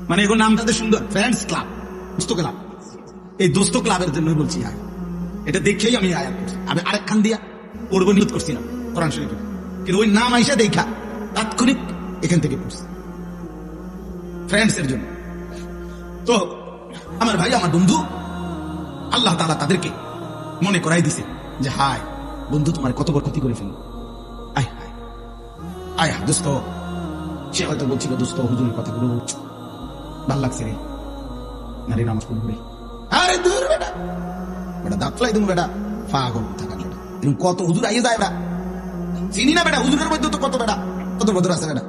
মানে এগুলো নাম তাদের সুন্দর, ফ্রেন্ডস ক্লাব, দোস্ত ক্লাব। এই দোস্ত ক্লাবের জন্য বলছি আয়, এটা দেখেই আমি আয়াত করছি। আমি আরেক খান দিয়া পড়বো নিয়ত করছিলাম কোরআন শরীফে, কিন্তু ওই নাম আইসা দেখা তাৎক্ষণিক এখান থেকে পড়ছি ফ্রেন্ডস এর জন্য। তো আমার ভাই, আমার বন্ধু, আল্লাহ তাআলা তাদেরকে মনে করাই দিছে যে হায় বন্ধু তোমার কত বড় ক্ষতি করে ফেলল। আয় হায় আয় দোস্ত, সে হয়তো বলছিল দোস্ত হুজুরের কথাগুলো ভাল লাগছে রে, নারী নামাজ পড়বে, আরে দূর বেটা বেটা দাঁত ফেলাই দেবো বেটা, পাগল থাকার বেটা। এরকম কত হুজুর আইয়ে যায় বেটা, চিনি না বেটা, হুজুরের মধ্যে তো কত বেটা, কত বদর আছে বেটা,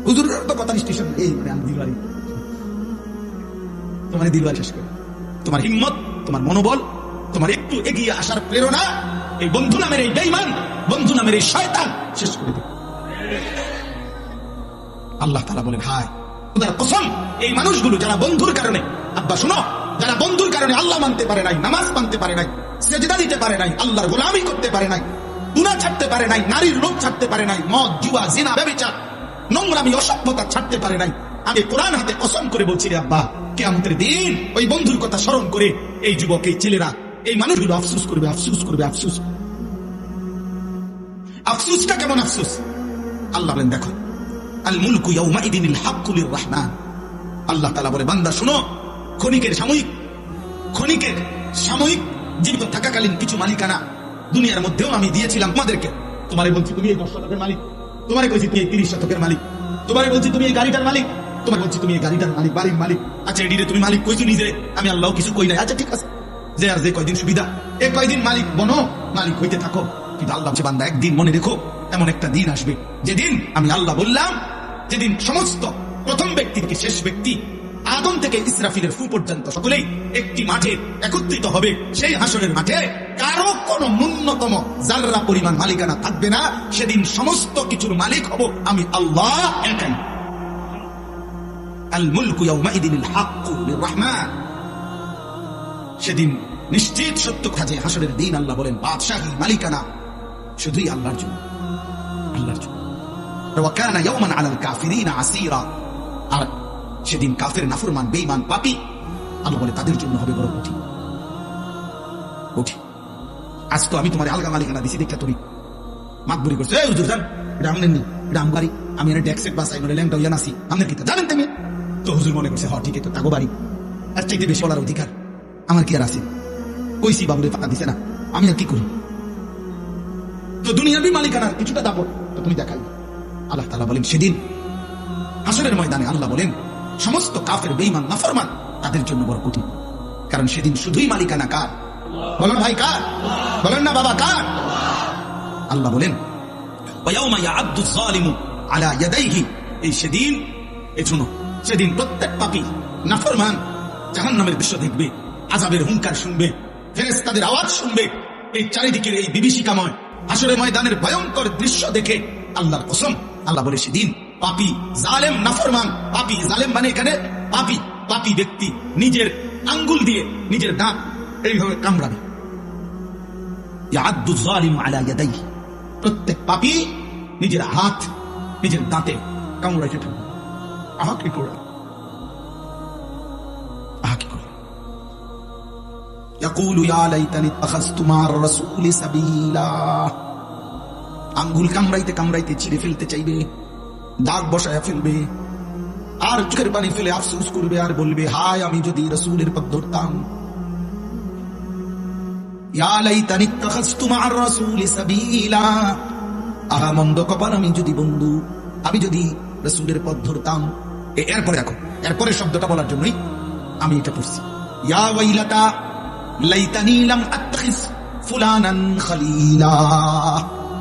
হুজুরের তো কথা স্টেশন। এই আমি দিলবাড়ি, তোমার দিলবাড়ি শেষ করে তোমার হিম্মত, তোমার মনোবল, তোমার একটু এগিয়ে আসার প্রেরণা এই বন্ধু নামের এই বেঈমান, বন্ধু নামের এই শয়তান শেষ করে দেবে। আল্লাহ তাআলা বলেন হায় খোদার কসম, এই মানুষগুলো যারা বন্ধুর কারণে, আব্বা শোনো, যারা বন্ধুর কারণে আল্লাহ মানতে পারে নাই, নামাজ মানতে পারে নাই, সেজদা দিতে পারে নাই, আল্লাহর গোলামি করতে পারে নাই, গুনাহ ছাড়তে পারে নাই, নারীর লোভ ছাড়তে পারে নাই, মদ জুয়া জিনা ব্যভিচার নোংরামি অসভ্যতা ছাড়তে পারে নাই, আমি কোরআন হাতে কসম করে বলছি রে আব্বা, কিয়ামতের দিন ওই বন্ধুর কথা স্মরণ করে এই যুবক, এই ছেলেরা, এই মানুষগুলো আফসোস করবে, আফসোস করবে, আফসোস। আফসোসটা কেমন আফসোস? আল্লাহ বলেন দেখো, আল মুলকু ইয়াউমাইদিনিল হাক্কু লির রাহমান। আল্লাহ তাআলা বলে বান্দা শুনো, ক্ষণিকের সাময়িক জীবিত থাকাকালীন কিছু মালিকানা দুনিয়ার মধ্যেও আমি দিয়েছিলাম তোমাদেরকে। তোমারে বলছি তুমি এই 10 শতকের মালিক, তোমারে বলছি তুমি এই 30 শতকের মালিক, তোমারে বলছি তুমি এই গাড়িটার মালিক, তোমারে বলছি তুমি এই গাড়িটার মালিক, বাড়ির মালিক। আচ্ছা এডিরে তুমি মালিক কইছো নিজে, আমি আল্লাহ কিছু কই নাই। আচ্ছা ঠিক আছে, যে আর যে কয়দিন সুবিধা, এই কয়দিন মালিক বনো, মালিক হইতে থাকো। কিন্তু আল্লাহ বলছে বান্দা একদিন মনে রেখো, এমন একটা দিন আসবে যেদিন আমি আল্লাহ বললাম, যেদিন সমস্ত প্রথম ব্যক্তি থেকে শেষ ব্যক্তি, আদম থেকে ইসরাফিলের ফু পর্যন্ত সকলেই একটি মাঠে একত্রিত হবে। সেই হাসরের মাঠে কারো কোনো ন্যূনতম জাররা পরিমাণ মালিকানা থাকবে না। সেদিন সমস্ত কিছুর মালিক হব আমি আল্লাহ একাই। আল মুলকু ইয়াউমাইদিনিল হাক্কু লির রাহমান। সেদিন নিশ্চিত সত্য কাজে হাসরের দিন আল্লাহ বলেন বাদশাহী মালিকানা শুধুই আল্লাহর জন্য, আল্লাহর জন্য। ওয়া কানা ইয়াওমান আলাল কাফিরিনা আসীরা। আর সেদিন কাফের, নাফরমান, বেঈমান, পাপী, আল্লাহ বলে তাদের জন্য হবে বড় কঠিন, কঠিন। আজ তো আমি তোমার আলগা মালিকানা দিছি, দেখা তুমি মাতবুরি করছো, এই হুজুর জান এটা আমনেন নি, এটা আম বাড়ি, আমি এর ট্যাক্সের বাসাই মানে ল্যাংটা হইয়া নাসি, আমনের কি তা জানেন তুমি? তো হুজুর মনে করছে হ্যাঁ ঠিক আছে, তাগো বাড়ি, আর চাইতে বেশি বলার অধিকার আমার কি আর আছে? কইছি বাবুরে ফাঁকা দিছে না, আমি আর কি করি? তো দুনিয়াবি মালিকানার কিছুটা দাপট তো তুমি দেখাই। আল্লাহ তাআলা বলেন সেদিন হাসরের ময়দানে আল্লাহ বলেন সমস্ত কাফের, বেঈমান, নাফরমান তাদের জন্য বড় কঠিন। কারণ সেদিন শুধুই মালিকানা কার? বলেন ভাই কার? বলেন না বাবা কার? আল্লাহ বলেন ওয়ায়াউমা ইয়া'আদ্দু যালিমু আলা ইয়াদাইহি। এই সেদিন, এই শুনো, সেদিন প্রত্যেক পাপী, নাফরমান জাহান্নামের দৃশ্য দেখবে, আযাবের হুঙ্কার শুনবে, ফেরেশতাদের আওয়াজ শুনবে। এই চারিদিকের এই বিভীষিকাময় হাসরের ময়দানের ভয়ঙ্কর দৃশ্য দেখে আল্লাহর কসম, আল্লাহ বলে সেদিন পাপী, জালেম, নাফরমান, পাপী জালেম মানে এখানে পাপী ব্যক্তি নিজের আঙ্গুল দিয়ে নিজের দাঁত এইভাবে কামড়াবে। ইয়া'আদ্দু যালিমু আলা ইয়াদাইহি। প্রত্যেক পাপী নিজের হাত নিজের দাঁতে কামড়াইতে থাকবে। আহা কি করে, আহা কি করে। ইয়াকুলু ইয়া লাইতানি ইত্তাখাযতু মা'আর রাসূলি সাবিলা। আঙ্গুল কামড়াইতে কামড়াইতে ছিঁড়ে ফেলতে চাইবে, দাগ বসায় ফেলবে, আর চোখের পানি ফেলে আফসোস করবে, আর বলবে হায় আমি যদি রাসূলের পথ ধরতাম। ইয়া লাইতানি ইত্তাখাযতু মা'আর রাসূলি সাবিলা। আহা মন্দ কপাল আমি যদি বন্ধু, আমি যদি রাসূলের পথ ধরতাম। এরপরে দেখো, এরপরে শব্দটা বলার জন্যই আমি এটা পড়ছি, ইয়া ওয়াইলাতা লাইতানি লাম আত্তাখিজ ফুলানান খলিলা।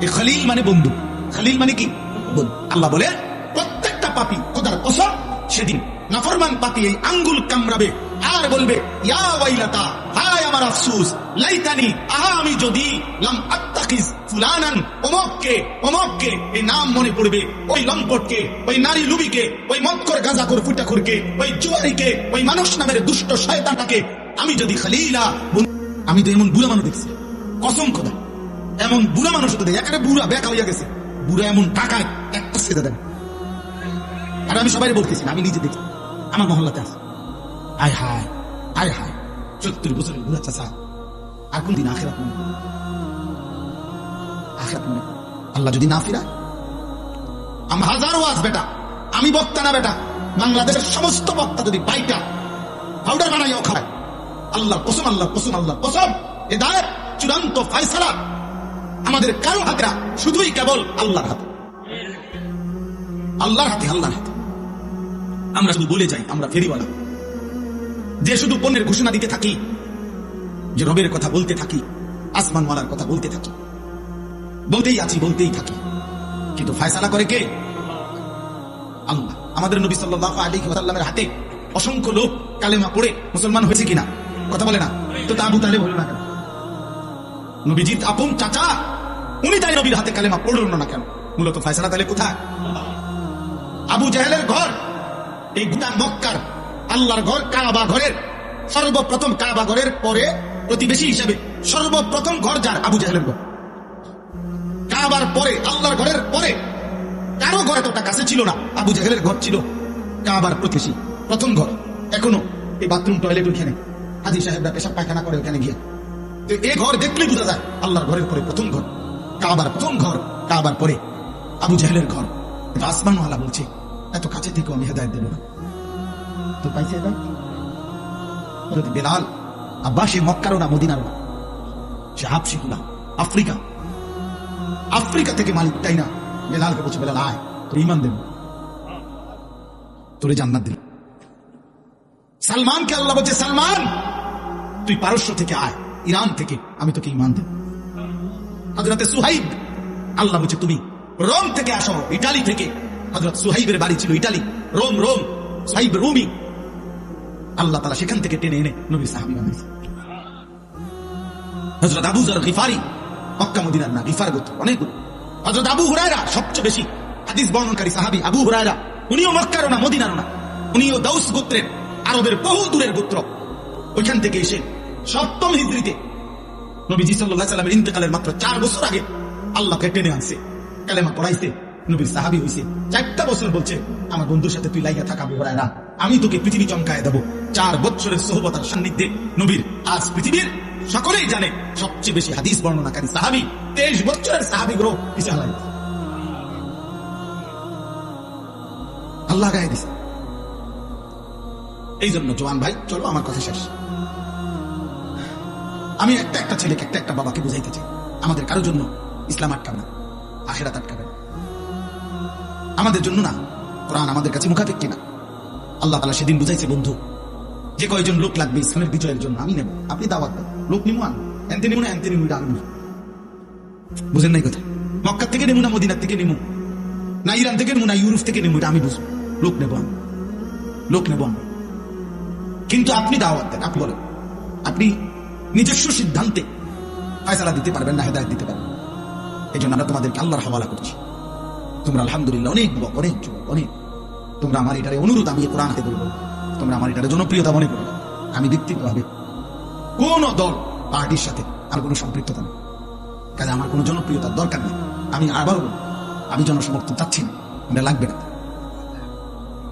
এই খলিল মানে বন্ধু, খলিল মানে কি? বন্ধু। আল্লাহ বলে প্রত্যেকটা পাপী, খোদার কসম, সেদিন নাফরমান পাপী এই আঙ্গুল কামড়াবে আর বলবে ইয়া ওয়াইলাতা, হায় আমার আফসোস, লাইতানি, আহা আমি যদি লাম আত্তাখিজ ফুলানান, অমুককে, এই নাম মনে পড়বে, ওই লম্পটকে, ওই নারী লুবিকে, ওই মদখোর, গাঁজাখোর, ফুটাখোরকে, ওই জুয়ারিকে, ওই মানুষ নামের দুষ্ট শয়তানটাকে আমি যদি খলিলা। আমি তো এমন বুড়া মানুষ দেখছি, কসম খোদা, এমন বুড়া মানুষ তো দেখি, একেবারে বুড়া বেকা হইয়া গেছে, বুড়া এমন টাকায় একটা সেদা দেন। আর আমি সবাই বলতেছি, আমি নিজে দেখি, আমার মহল্লাতে আছে। আয় হায় আয় হায়, 70 বছরের বুড়া চাচা, আর কোন দিন আখিরাত মনে করবে? আখিরাত মনে করবে? আল্লাহ যদি না ফিরায়, আমি হাজার ওয়াজ বেটা, আমি বক্তা না বেটা, বাংলাদেশের সমস্ত বক্তা যদি বাইটা পাউডার বানাইও খায়, আল্লাহ কসম, আল্লাহ কসম, আল্লাহ কসম, হিদায়াত চূড়ান্ত ফয়সালা আমাদের কারো হাতে না, শুধুই কেবল আল্লাহর হাতে, আল্লাহর হাতে, আল্লাহর হাতে। আমরা শুধু বলে যাই আমরা ফেরিওয়ালা, যে শুধু পণ্যের ঘোষণা দিতে থাকি, যে রবের কথা বলতে থাকি, আসমানওয়ালার কথা বলতে থাকি, বলতেই আছি, বলতেই থাকি, কিন্তু ফয়সালা করে কে? আল্লাহ। আমাদের নবী সাল্লাল্লাহু আলাইহি ওয়াসাল্লামের হাতে অসংখ্য লোক কালেমা পড়ে মুসলমান হয়েছে কিনা কথা বলে না, তো তা আবু তালেব হলো না কেন? নবীজির আপন চাচা, উনি তাই নবীর হাতে কালেমা পড়ল না কেন? মূলত ফয়সালা তাহলে কোথায়? আবু জাহেলের ঘর, এই গোটা মক্কার আল্লাহর ঘর কাবা ঘরের সর্বপ্রথম, কাবা ঘরের পরে প্রতিবেশী হিসাবে সর্বপ্রথম ঘর যার, আবু জাহেলের ঘর। কাবার পরে, আল্লাহর ঘরের পরে কারো ঘর এতটা কাছে ছিল না, আবু জাহেলের ঘর ছিল কাবার প্রতিবেশী প্রথম ঘর। এখনো এই বাথরুম টয়লেট ওইখানে, হাজী সাহেবরা পেশাব পায়খানা করে ওখানে গিয়ে, তো এই ঘর দেখলেই বোঝা যায় আল্লাহর ঘরের পরে প্রথম ঘর, কাবার প্রথম ঘর, কাবার পরে আবু জাহেলের ঘর। আসমানওয়ালা বলছে এত কাছে থেকেও আমি হেদায়েত দেব না, তো পাইছে হেদায়েত? যদি বেলাল আব্বাস সে মক্কারও না, মদিনারও না, সে হাবশি গোলাম, আফ্রিকা, আফ্রিকা থেকে মালিক, তাই না? বেলালকে বলছে বেলাল আয়, তোর ঈমান দেব, তোরে জান্নাত দেব। সালমানকে আল্লাহ বলছে সালমান তুই পারস্য থেকে আয়, ইরান থেকে, আমি তোকে ঈমান দেব। হযরতে সুহাইব আল্লাহ বলছে তুমি রোম থেকে আসো, ইটালি থেকে। হযরত সুহাইবের বাড়ি ছিল Italy, Rome, Rome, Suhaib Rumi. আল্লাহ তাআলা সেখান থেকে টেনে এনে নবী সাহাবী বানাইছে। হযরত আবু যর গিফারি, মক্কা মদিনার না, গিফার গোত্র, অনেক গোত্র। হযরত আবু হুরায়রা সবচেয়ে বেশি হাদিস বর্ণনকারী সাহাবী, আবু হুরায়রা, উনিও মক্কারও না, মদিনারও না, উনিও দাউস গোত্রের, আরবের বহু দূরের গোত্র। ওইখান থেকে এসে 7ম হিজরিতে নবীজি সাল্লাল্লাহু আলাইহি ওয়াসাল্লামের ইন্তেকালের মাত্র 4 বছর আগে আল্লাহকে টেনে আনছে, কালেমা পড়াইছে, নবীর সাহাবী হইছে। 4টা বছর বলছে আমার বন্ধুর সাথে তুই লাইগা থাকা, আবু হুরায়রা, আমি তোকে পৃথিবী চমকায় দেব। 4 বছরের সোহবত আর সান্নিধ্যে নবীর আজ পৃথিবীর সকলেই জানে সবচেয়ে বেশি হাদিস বর্ণনাকারী সাহাবী, 23 বছরের সাহাবী গুলো পিছে হালাই আল্লাহ গায়ে দিছে। এই জন্য জওয়ান ভাই, চলো আমার কথা শেষ। আমি একটা ছেলেকে, একটা বাবাকে বুঝাইতে চাই, আমাদের কারোর জন্য ইসলাম আটকাবে না, আখিরাত আটকাবে না, আমাদের জন্য না। কোরআন আমাদের কাছে মুখাপেক্ষী না। আল্লাহ তাআলা সেদিন বুঝাইছে, বন্ধু যে কয়জন লোক লাগবে ইসলামের বিজয়ের জন্য আমি নেব, আপনি দাওয়াত দেন, লোক নিমু আনবো, এনতে নিমু না, এনতে নিমু, আনবো। বুঝেন নাই কথা? মক্কা থেকে নেমু না, মদিনা থেকে নেমু না, ইরান থেকে নেমু না, ইউরোপ থেকে নেমু, এটা আমি বুঝবো। লোক নেবো আমি, লোক নেবো আমি। কিন্তু আপনি দাওয়াত দেন, আপনি বলেন, আপনি নিজস্ব সিদ্ধান্তে ফয়সালা দিতে পারবেন না, হেদায়েত দিতে পারবেন। এই জন্য আমরা তোমাদেরকে আল্লাহর হাওয়ালা করছি। তোমরা আলহামদুলিল্লাহ অনেক যুবক, অনেক যুবক, অনেক, তোমরা আমার এটারে অনুরোধ, আমি কোরআন হাতে বলবো, তোমরা আমার এটারে জনপ্রিয়তা মনে করো। আমি ব্যক্তিগতভাবে কোন দল পার্টির সাথে আর কোনো সম্পৃক্ততা নেই, কাজে আমার কোনো জনপ্রিয়তার দরকার নেই। আমি আবারও বলবো, আমি জনসমর্থন চাচ্ছি না, আমরা লাগবে না,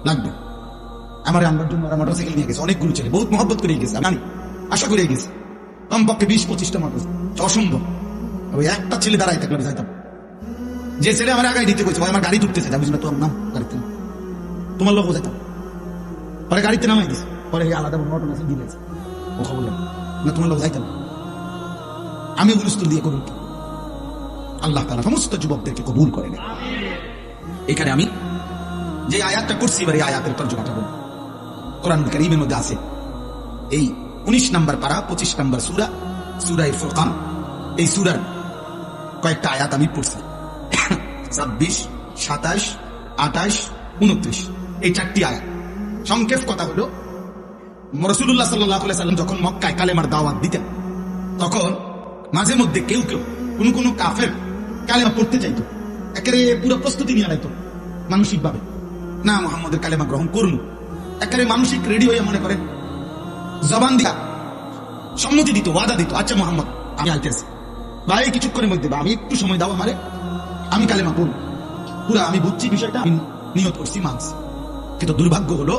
লাগবে। আমার আনবার জন্য ওরা মোটরসাইকেল নিয়ে গেছে, অনেকগুলো ছেলে, বহুত মহব্বত করে গেছে, আমি আশা করে গেছি কমপক্ষে 20-25টা মোটরসাইকেল, অসম্ভব। ওই একটা ছেলে দাঁড়াই থাকলে যাইতাম, যে ছেলে আমার আগায় দিতে গেছে, আমার গাড়ি ঢুকতেছে, বুঝলি না, তোমার নাম গাড়িতে, তোমার লোক যাইতাম, পরে গাড়িতে নামাই দিছে, পরে আলাদা ঘটনা আছে দিয়েছে, ও খবর না, তোমার লোক যাইতাম। আমি গুরুস্ত দিয়ে করুন, আল্লাহ তাআলা সমস্ত যুবকদেরকে কবুল করে নেন। এখানে আমি যে আয়াতটা করছি, এবার এই আয়াতের তর্জমাটা বলব। কোরআন কারীমের মধ্যে আছে, এই 19 নম্বর পারা, 25 নম্বর সূরা, সূরা ফুরকান। এই সূরার কয়েকটা আয়াত আমি পড়ছি, 26, 27, 28, 29, এই 4টি আয়াত। সংক্ষেপ কথা হলো, রাসূলুল্লাহ সাল্লাল্লাহু আলাইহি ওয়াসাল্লাম যখন মক্কায় কালেমার দাওয়াত দিতেন, তখন মাঝে মধ্যে কেউ কেউ কোন কাফের কালেমা পড়তে চাইতো, একেবারে পুরো প্রস্তুতি নিয়ে আনাইতো মানসিক ভাবে, না মুহাম্মদের কালেমা গ্রহণ করুন, একেবারে মানসিক রেডি হয়ে মনে করেন জবান দিয়া সম্মতি দিত, ওয়াদা দিত, আচ্ছা মুহাম্মদ আমি আইতেছি, ভাই কিছুক্ষণের মধ্যে, আমি একটু সময় দাও আমারে, আমি কালেমা পড়ব, পুরা আমি বুঝছি বিষয়টা, আমি নিয়ত করছি, মানছি। কিন্তু দুর্ভাগ্য হলো